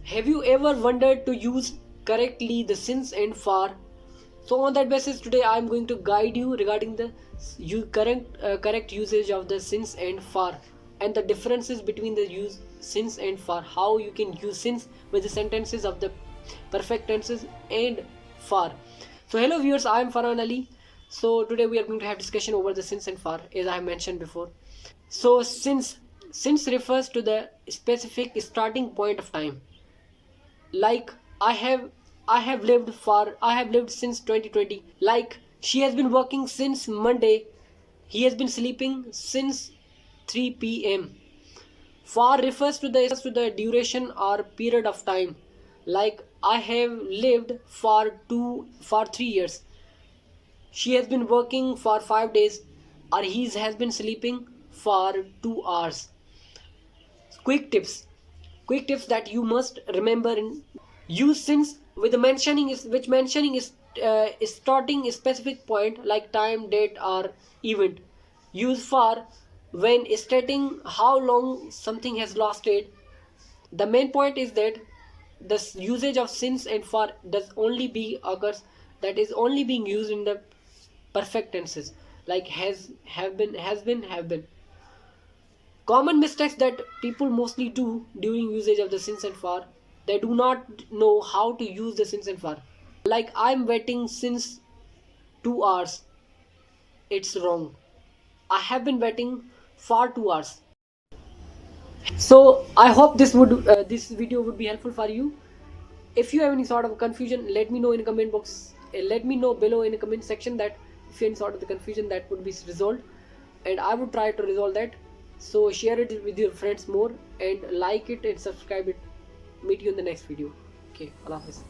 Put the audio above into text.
Have you ever wondered to use correctly the since and for? So on that basis, today I am going to guide you regarding the correct usage of the since and for, and the differences between the use since and for. How you can use since with the sentences of the perfect tenses and for. So hello viewers, I am Farhan Ali. So today we are going to have discussion over the since and for, as I mentioned before. So since refers to the specific starting point of time, like I have lived since 2020. Like, she has been working since Monday, he has been sleeping since 3 p.m. For refers to the duration or period of time. Like, I have lived for 3 years, she has been working for 5 days, or he has been sleeping for 2 hours. Quick tips quick tips that you must remember in use since with the mentioning is which mentioning is starting a specific point like time, date, or event. Use for when stating how long something has lasted. The main point is that the usage of since and for does only be occurs, that is only being used in the perfect tenses, like has, have been. Common mistakes that people mostly do during usage of the since and for: they do not know how to use the since and for. Like, I'm waiting since 2 hours. It's wrong. I have been waiting for 2 hours. So I hope this video would be helpful for you. If you have any sort of confusion, let me know in the comment box. Let me know below in the comment section that if you have any sort of the confusion that would be resolved, and I would try to resolve that. So share it with your friends more, and like it and subscribe it. Meet you in the next video. Okay, Allah Hafiz.